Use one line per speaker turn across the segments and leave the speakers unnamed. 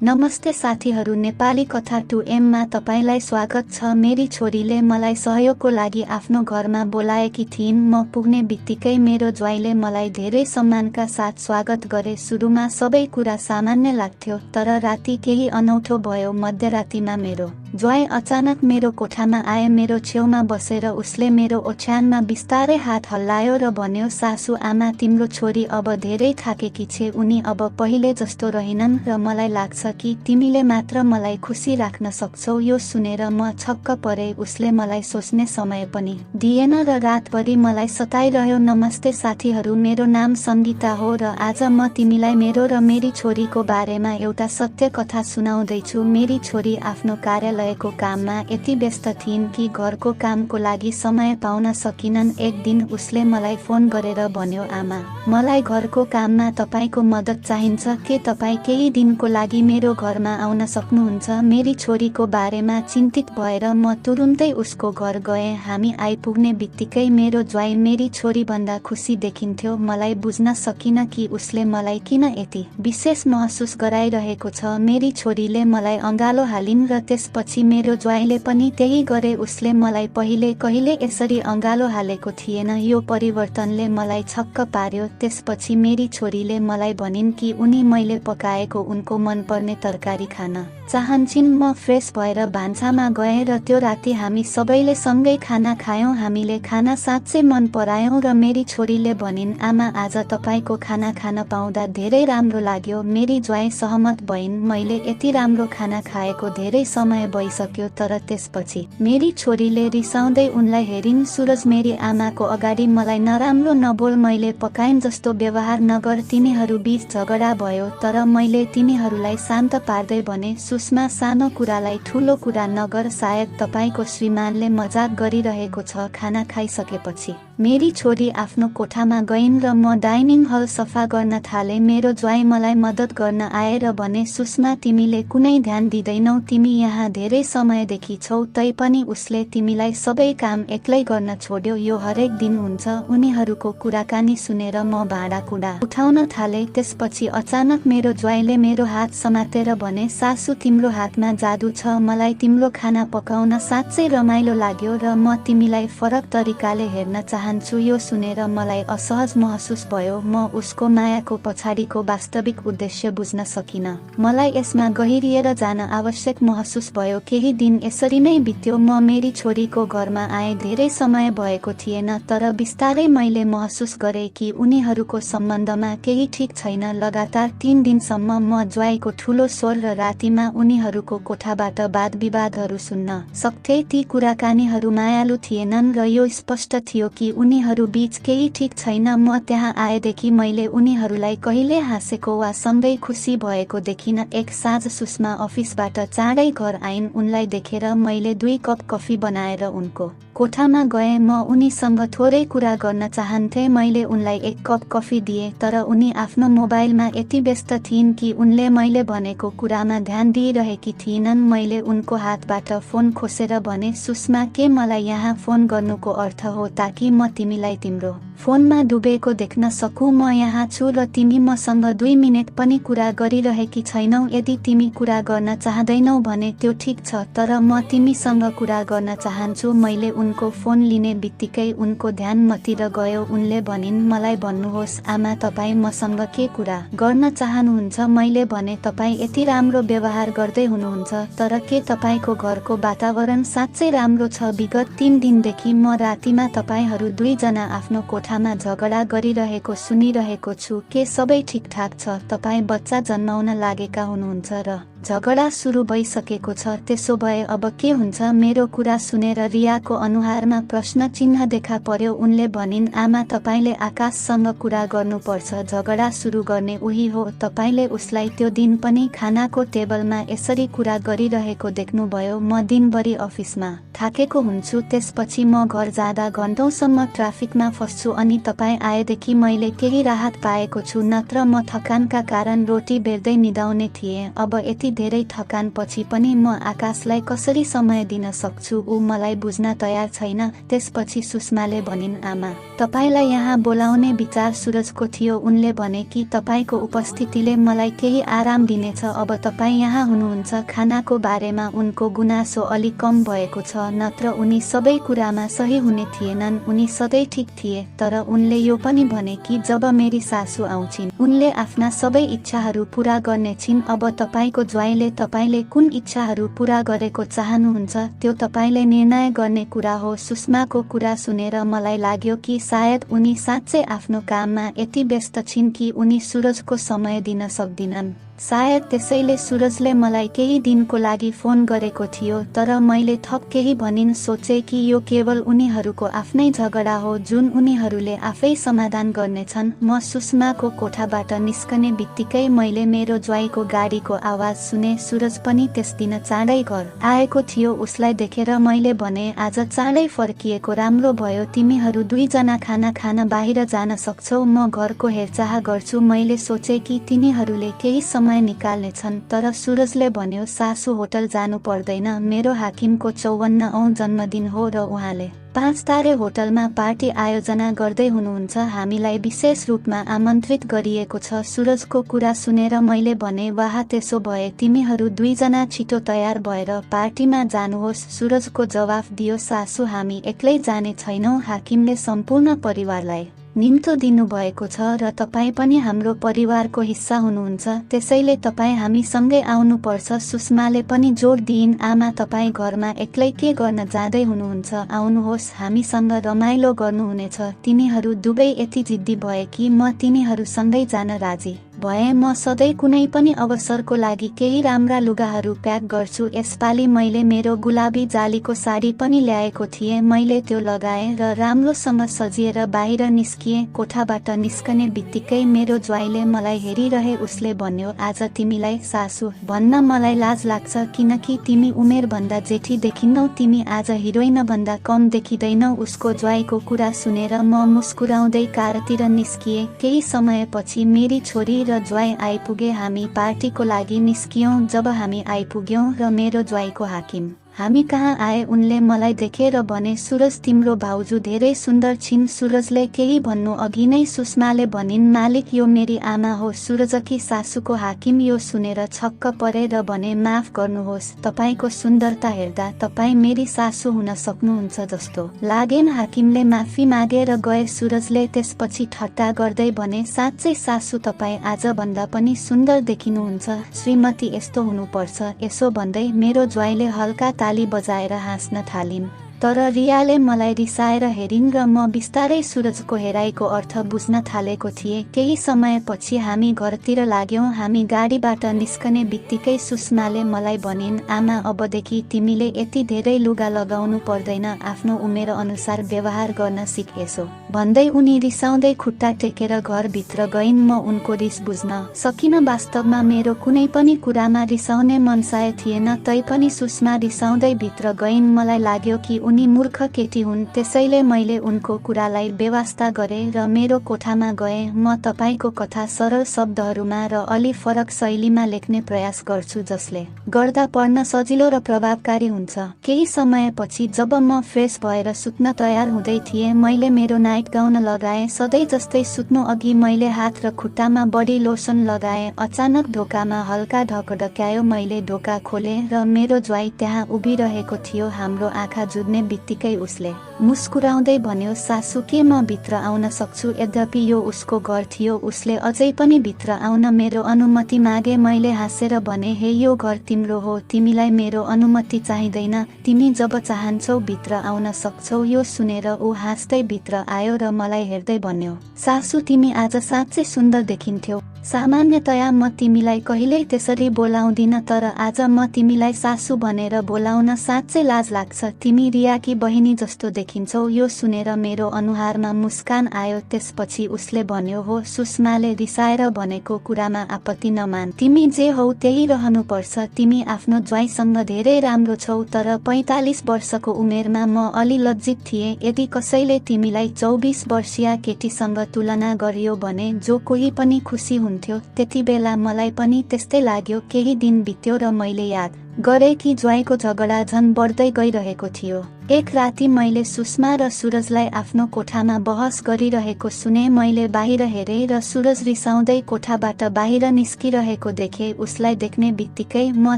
नमस्ते साथीहरू, नेपाली कथा 2M मा तपाईलाई स्वागत छ। मेरी छोरीले मलाई सहयोगको लागि आफ्नो घरमा बोलाएकी थिइन्। म पुग्ने बित्तिकै मेरो ज्वाइँले मलाई धेरै सम्मानका साथ स्वागत गरे। सुरुमा सबै कुरा सामान्य लाग्थ्यो, तर राति केही अनौठो भयो। मध्यरातिमा मेरो ज्वाइँ अचानक मेरो कोठामा आए। मेरो छेउमा बसेर उसले मेरो ओछ्यानमा बिस्तारै हात हल्लायो र भन्यो, सासु आमा, तिम्रो छोरी अब धेरै थाकेकी छे। उनी अब पहिले जस्तो रहिनन् र मलाई लाग्छ कि तिमीले मात्र मलाई खुसी राख्न सक्छौ। यो सुनेर म छक्क परे। उसले मलाई सोच्ने समय पनि दिएन र रातभरि मलाई सताइरह्यो। नमस्ते साथीहरू, मेरो नाम सङ्गीता हो र आज म तिमीलाई मेरो र मेरी छोरीको बारेमा एउटा सत्य कथा सुनाउँदैछु। मेरी छोरी आफ्नो कार्यालयको काममा यति व्यस्त थिइन् कि घरको कामको लागि समय पाउन सकिनन्। एक दिन उसले मलाई फोन गरेर भन्यो, आमा, मलाई घरको काममा तपाईको मद्दत चाहिन्छ के? तपाईँ केही दिनको लागि मेरो घरमा आउन सक्नुहुन्छ? मेरी छोरीको बारेमा चिन्तित भएर म तुरुन्तै उसको घर गएँ। हामी आइपुग्ने बित्तिकै मेरो ज्वाइँ मेरी छोरीभन्दा खुसी देखिन्थ्यो। मलाई बुझ्न सकिन कि उसले मलाई किन यति विशेष महसुस गराइरहेको छ। मेरी छोरीले मलाई अँगालो हालिन् र त्यसपछि मेरो ज्वाइँले पनि त्यही गरे। उसले मलाई पहिले कहिले यसरी अँगालो हालेको थिएन। यो परिवर्तनले मलाई छक्क पार्यो। त्यसपछि मेरी छोरीले मलाई भनिन् कि उनी मैले पकाएको उनको मनपर्ने तरकारी खान चाहन्छन्। म फ्रेस भएर भान्सामा गएँ र त्यो राति हामी सबैले सँगै खाना खायौँ। हामीले खाना साँच्चै मन परायौँ र मेरी छोरीले भनिन्, आमा, आज तपाईँको खाना खान पाउँदा धेरै राम्रो लाग्यो। मेरी ज्वाइँ सहमत भइन्। मैले यति राम्रो खाना खाएको धेरै समय भइसक्यो। तर त्यसपछि मेरी छोरीले रिसाउँदै उनलाई हेरिन्, सुरज, मेरी आमाको अगाडि मलाई नराम्रो नबोल, मैले पकाइन जस्तो व्यवहार नगर। तिनीहरू बीच झगडा भयो, तर मैले तिनीहरूलाई शान्त पार्दै भने, सुषमा, सानो कुरालाई ठुलो कुरा नगर। सायद तपाईँको श्रीमानले मजाक गरिरहेको छ। खाना खाइसकेपछि मेरी छोरी आफ्नो कोठामा गइन् र म डाइनिङ हल सफा गर्न थालेँ। मेरो ज्वाइँ मलाई मद्दत गर्न आएर भने, सुषमा, तिमीले कुनै ध्यान दिँदैनौ, तिमी यहाँ धेरै समयदेखि छौ, तैपनि उसले तिमीलाई सबै काम एक्लै गर्न छोड्यो। यो हरेक दिन हुन्छ। उनीहरूको कुराकानी सुनेर म भाँडाकुँडा उठाउन थालेँ। त्यसपछि अचानक मेरो ज्वाइँले मेरो हात समातेर भने, सासु, तिम्रो हातमा जादु छ। मलाई तिम्रो खाना पकाउन साँच्चै रमाइलो लाग्यो र म तिमीलाई फरक तरिकाले हेर्न चाहन्छु। यो सुनेर मलाई असहज महसुस भयो। म उसको मायाको पछाडिको वास्तविक उद्देश्य बुझ्न सकिन। मलाई यसमा गहिरिएर जान आवश्यक महसुस भयो। केही दिन यसरी नै बित्यो। म मेरी छोरीको घरमा आएँ। धेरै समय भएको थिएन, तर बिस्तारै मैले महसुस गरेँ कि उनीहरूको सम्बन्धमा केही ठिक छैन। लगातार 3 दिनसम्म म ज्वाइँको ठुलो स्वर र रातिमा उनीहरूको कोठाबाट वाद विवादहरू सुन्न सक्थेँ। ती कुराकानीहरू मायालु थिएनन् र यो स्पष्ट थियो कि उनीहरू बीच केही ठिक छैन। म त्यहाँ आएदेखि मैले उनीहरूलाई कहिले हाँसेको वा सँगै खुसी भएको देखिन। एक साँझ सुषमा अफिसबाट चाँडै घर आइन्। उनलाई देखेर मैले 2 कप कफी बनाएर उनको कोठामा गएँ। म उनीसँग थोरै कुरा गर्न चाहन्थे। मैले उनलाई 1 कप कफी दिएँ, तर उनी आफ्नो मोबाइलमा यति व्यस्त थिइन् कि उनले मैले भनेको कुरामा ध्यान दिइरहेकी थिइनन्। मैले उनको हातबाट फोन खोसेर भने, सुषमा, के मलाई यहाँ फोन गर्नुको अर्थ हो ताकि म तिमीलाई तिम्रो फोनमा डुबेको देख्न सकूँ? म यहाँ छु र तिमी मसँग 2 मिनेट पनि कुरा गरिरहेकी छैनौ। यदि तिमी कुरा गर्न चाहदैनौ भने त्यो ठिक छ, तर म तिमीसँग कुरा गर्न चाहन्छु। मैले उनको फोन लिने बित्तिकै उनको ध्यान मतिर गयो। उनले भनिन्, मलाई भन्नुहोस् आमा, तपाईँ मसँग के कुरा गर्न चाहनुहुन्छ? मैले भने, तपाईँ यति राम्रो व्यवहार गर्दै हुनुहुन्छ, तर के तपाईँको घरको वातावरण साँच्चै राम्रो छ? विगत 3 दिनदेखि म रातिमा तपाईँहरू 2 जना आफ्नो कोठामा झगडा गरिरहेको सुनिरहेको छु। के सबै ठिकठाक छ? तपाईँ बच्चा जन्माउन लागेका हुनुहुन्छ र झगडा सुरु भइसकेको छ। त्यसो भए अब के हुन्छ? मेरो कुरा सुनेर रियाको अनुहारमा प्रश्न चिन्ह देखा पर्यो। उनले भनिन्, आमा, तपाईले आकाशसँग कुरा गर्नुपर्छ। झगडा सुरु गर्ने उही हो। तपाईले उसलाई त्यो दिन पनि खानाको टेबलमा यसरी कुरा गरिरहेको देख्नुभयो। म दिनभरि अफिसमा थाकेको हुन्छु। त्यसपछि म घर जाँदा घन्टौँसम्म ट्राफिकमा फस्छु अनि तपाईँ आएदेखि मैले केही राहत पाएको छु। नत्र म थकानका कारण रोटी बेर्दै निदाउने थिएँ। अब यति धेरै थकानपछि पनि म आकाशलाई कसरी समय दिन सक्छु ऊ मलाई बुझ्न तयार छैन। त्यसपछि सुषमाले भनिन्, आमा, तपाईलाई यहाँ बोलाउने विचार सुरजको थियो। उनले भने कि तपाईको उपस्थितिले मलाई केही आराम दिनेछ। अब तपाईँ यहाँ हुनुहुन्छ। खानाको बारेमा उनको गुनासो अलि कम भएको छ, नत्र उनी सबै कुरामा सही हुने थिएनन्। उनी सधैँ ठिक थिए। तर उनले यो पनि भने कि जब मेरी सासू आउँछिन् उनले आफ्ना सबै इच्छाहरू पूरा गर्नेछिन्। अब तपाईको ज्वाइँले तपाईले कुन इच्छाहरू पूरा गरेको चाहनुहुन्छ त्यो तपाईले निर्णय गर्ने कुरा हो। सुषमाको कुरा सुनेर मलाई लाग्यो कि सायद उनी साँच्चै आफ्नो काममा यति व्यस्त छिन् कि उनी सुरजको समय दिन सक्दिनन्। सायद त्यसैले सुरजले मलाई केही दिनको लागि फोन गरेको थियो। तर मैले थप केही भनिन् सोचे कि यो केवल उनीहरूको आफ्नै झगडा हो जुन उनीहरूले आफै समाधान गर्नेछन्। म सुषमाको कोठाबाट निस्कने बित्तिकै मैले मेरो ज्वाइँको गाडीको आवाज सुने। सुरज पनि त्यस दिन चाँडै घर आएको थियो। उसलाई देखेर मैले भने, आज चाँडै फर्किएको राम्रो भयो। तिमीहरू दुईजना खाना खान बाहिर जान सक्छौ, म घरको हेरचाह गर्छु। मैले सोचे कि तिनीहरूले केही समय निकाल्नेछन्। तर सुरजले भन्यो, सासू होटल जानु पर्दैन। मेरो हाकिमको 54औं जन्मदिन हो र उहाँले 5 तारे होटलमा पार्टी आयोजना गर्दै हुनुहुन्छ। हामीलाई विशेष रूपमा आमन्त्रित गरिएको छ। सुरजको कुरा सुनेर मैले भने, वाह, त्यसो भए तिमीहरू दुईजना छिटो तयार भएर पार्टीमा जानुहोस्। सुरजको जवाफ दियो, सासू, हामी एक्लै जाने छैनौँ। हाकिमले सम्पूर्ण परिवारलाई निम्तो दिनुभएको छ र तपाईँ पनि हाम्रो परिवारको हिस्सा हुनुहुन्छ। त्यसैले तपाईँ हामीसँगै आउनुपर्छ। सुषमाले पनि जोड दिइन्, आमा, तपाईँ घरमा एक्लै के गर्न जाँदै हुनुहुन्छ? आउनुहोस्, हामीसँग रमाइलो गर्नुहुनेछ। तिनीहरू दुवै यति जिद्दी भए कि म तिनीहरूसँगै जान राजी भए। म सधैँ कुनै पनि अवसरको लागि केही राम्रा लुगाहरू प्याक गर्छु। यसपालि मैले मेरो गुलाबी जालीको साडी पनि ल्याएको थिएँ। मैले त्यो लगाएँ र राम्रोसँग सजिएर बाहिर निस्किएँ। कोठाबाट निस्कने बित्तिकै मेरो ज्वाइँले मलाई हेरिरहे। उसले भन्यो, आज तिमीलाई सासू भन्न मलाई लाज लाग्छ किनकि तिमी उमेरभन्दा जेठी देखिन्नौ। तिमी आज हिरोइनभन्दा कम देखिँदैनौ। उसको ज्वाइँको कुरा सुनेर म मुस्कुराउँदै कारतिर निस्किएँ। केही समयपछि मेरी छोरी र ज्वाइँ आइपुगे। हामी पार्टीको लागि निस्कियौँ। जब हामी आइपुग्यौँ र मेरो ज्वाइँको हाकिम हामी कहाँ आए, उनले मलाई देखेर भने, सुरज, तिम्रो भाउजू धेरै सुन्दर छिन्। सुरजले केही भन्नु अघि नै सुषमाले भनिन्, मालिक, यो मेरी आमा हो, सुरजकी सासूको। हाकिम यो सुनेर छक्क परे र भने, माफ गर्नुहोस्, तपाईको सुन्दरता हेर्दा तपाईँ मेरी सासू हुन सक्नुहुन्छ जस्तो लागेन। हाकिमले माफी मागे र गए। सुरजले त्यसपछि ठट्टा गर्दै भने, साँच्चै सासू, तपाईँ आजभन्दा पनि सुन्दर देखिनुहुन्छ। श्रीमती यस्तो हुनुपर्छ। यसो भन्दै मेरो ज्वाइँले हल्का ताली बजाएर हाँस्न थालिन्। तर रियाले मलाई रिसाएर हेरिन् र म बिस्तारै सुरजको हेराइको अर्थ बुझ्न थालेको थिएँ। केही समयपछि हामी घरतिर लाग्यौँ। हामी गाडीबाट निस्कने बित्तिकै सुषमाले मलाई भनिन्, आमा, अबदेखि तिमीले यति धेरै लुगा लगाउनु पर्दैन। आफ्नो उमेर अनुसार व्यवहार गर्न सिकेछौ। भन्दै उनी रिसाउँदै खुट्टा टेकेर घरभित्र गइन्। म उनको रिस बुझ्न सकिन। वास्तवमा मेरो कुनै पनि कुरामा रिसाउने मनसाय थिएन। तैपनि सुषमा रिसाउँदै भित्र गइन्। मलाई लाग्यो कि उनी मूर्ख केटी हुन्। त्यसैले मैले उनको कुरालाई बेवास्ता गरेँ र मेरो कोठामा गएँ। म तपाईको कथा सरल शब्दहरूमा र अलि फरक शैलीमा लेख्ने प्रयास गर्छु, जसले गर्दा पढ्न सजिलो र प्रभावकारी हुन्छ। केही समयपछि जब म फ्रेस भएर सुत्न तयार हुँदै थिएँ, मैले मेरो नाइट गाउन लगाएँ। सधैँ जस्तै सुत्नु अघि मैले हात र खुट्टामा बडी लोसन लगाएँ। अचानक ढोकामा हल्का ढकढक्यायो। मैले ढोका खोलेँ र मेरो ज्वाइँ त्यहाँ उभिरहेको थियो। हाम्रो आँखा जुझ्ने बित्तिकै उसले मुस्कुराउँदै भन्यो, सासू, के म भित्र आउन सक्छु? यद्यपि यो उसको घर थियो, उसले अझै पनि भित्र आउन मेरो अनुमति मागे। मैले हाँसेर भने, हे, यो घर तिम्रो हो, तिमीलाई मेरो अनुमति चाहिँदैन। तिमी जब चाहन्छौ भित्र आउन सक्छौ। यो सुनेर ऊ हाँस्दै भित्र आयो र मलाई हेर्दै भन्यो, सासू, तिमी आज साँच्चै सुन्दर देखिन्थ्यौ। सामान्यतया म तिमीलाई कहिल्यै त्यसरी बोलाउँदिन, तर आज म तिमीलाई सासू भनेर बोलाउन साँच्चै लाज लाग्छ। तिमी रियाकी बहिनी जस्तो देखिन्छौ। यो सुनेर मेरो अनुहारमा मुस्कान आयो। त्यसपछि उसले भन्यो, हो, सुषमाले रिसाएर भनेको कुरामा आपत्ति नमान। तिमी जे हौ त्यही रहनुपर्छ। तिमी आफ्नो ज्वाइँसँग धेरै राम्रो छौ। तर 45 वर्षको उमेरमा म अलि लज्जित थिएँ। यदि कसैले तिमीलाई 24 वर्षीय केटीसँग तुलना गरियो भने जो कोही पनि खुसी हुन्थ्यो। त्यति बेला मलाई पनि त्यस्तै लाग्यो। केही दिन बित्यो र मैले याद गरे कि ज्वाइँको झगडा झन् बढ्दै गइरहेको थियो। एक राति मैले सुषमा र सुरजलाई आफ्नो कोठामा बहस गरिरहेको सुने। मैले बाहिर हेरेँ र सुरज रिसाउँदै कोठाबाट बाहिर निस्किरहेको देखेँ। उसलाई देख्ने बित्तिकै म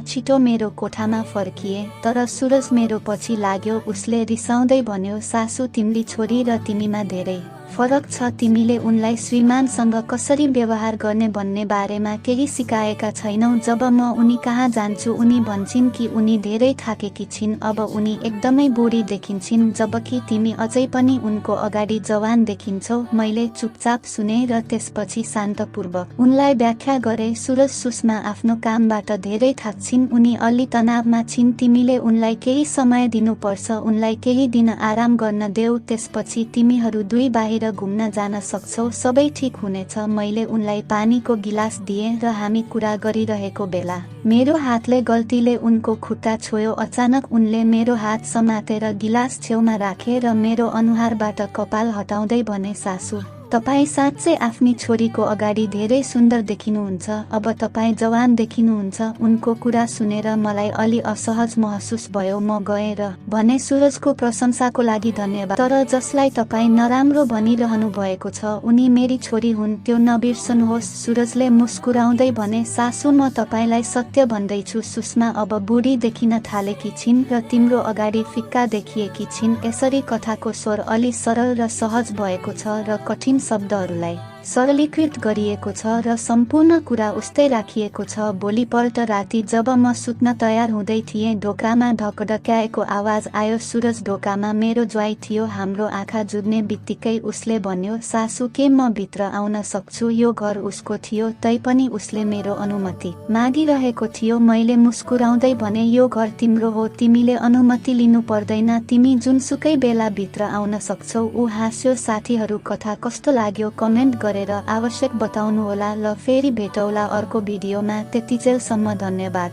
छिटो मेरो कोठामा फर्किएँ, तर सुरज मेरो पछि लाग्यो। उसले रिसाउँदै भन्यो, सासु तिम्री छोरी र तिमीमा धेरै फरक छ। तिमीले उनलाई श्रीमानसँग कसरी व्यवहार गर्ने भन्ने बारेमा केही सिकाएका छैनौ। जब म उनी कहाँ जान्छु उनी भन्छन् कि उनी धेरै थाकेकी छिन्, अब उनी एकदमै बुढी देखिन्छन्, जबकि तिमी अझै पनि उनको अगाडि जवान देखिन्छौ। मैले चुपचाप सुने र त्यसपछि शान्तपूर्वक उनलाई व्याख्या गरे। सुरज सुषमा आफ्नो कामबाट धेरै थाक्छिन्, उनी अलि तनावमा छिन्। तिमीले उनलाई केही समय दिनुपर्छ, उनलाई केही दिन आराम गर्न देऊ, त्यसपछि तिमीहरू दुई बाहिर घुम्न जान सक्छौ, सबै ठीक हुनेछ। मैले उनलाई पानीको गिलास दिएँ र हामी कुरा गरिरहेको बेला मेरो हातले गल्तीले उनको खुट्टा छोयो। अचानक उनले मेरो हात समातेर गिलास छेउमा राखे र मेरो अनुहारबाट कपाल हटाउँदै भने, सासु तपाईँ साँच्चै आफ्नी छोरीको अगाडि धेरै सुन्दर देखिनुहुन्छ, अब तपाईँ जवान देखिनुहुन्छ। उनको कुरा सुनेर मलाई अलि असहज महसुस भयो। म गएँ र भने, सुरजको प्रशंसाको लागि धन्यवाद, तर जसलाई तपाईँ नराम्रो भनिरहनु भएको छ उनी मेरी छोरी हुन्, त्यो नबिर्सनुहोस्। सुरजले मुस्कुराउँदै भने, सासु म तपाईँलाई सत्य भन्दैछु, सुषमा अब बुढी देखिन थालेकी छिन् र तिम्रो अगाडि फिक्का देखिएकी छिन्। यसरी कथाको स्वर अलि सरल र सहज भएको छ र कठिन शब्दहरूलाई सरलीकृत गरिएको छ र सम्पूर्ण कुरा उस्तै राखिएको छ। भोलिपल्ट राति जब म सुत्न तयार हुँदै थिएँ, ढोकामा ढकढक्याएको आवाज आयो। सुरज ढोकामा मेरो ज्वाइँ थियो। हाम्रो आँखा जुझ्ने बित्तिकै उसले भन्यो, सासु के म भित्र आउन सक्छु? यो घर उसको थियो, तैपनि उसले मेरो अनुमति मागिरहेको थियो। मैले मुस्कुराउँदै भने, यो घर तिम्रो हो, तिमीले अनुमति लिनु पर्दैन, तिमी जुनसुकै बेला भित्र आउन सक्छौ। ऊ हाँस्यो। साथीहरू कथा कस्तो लाग्यो कमेन्ट गरेर आवश्यक बताउनुहोला। ल फेरि भेटौला अर्को भिडियोमा, त्यतिजेलसम्म धन्यवाद।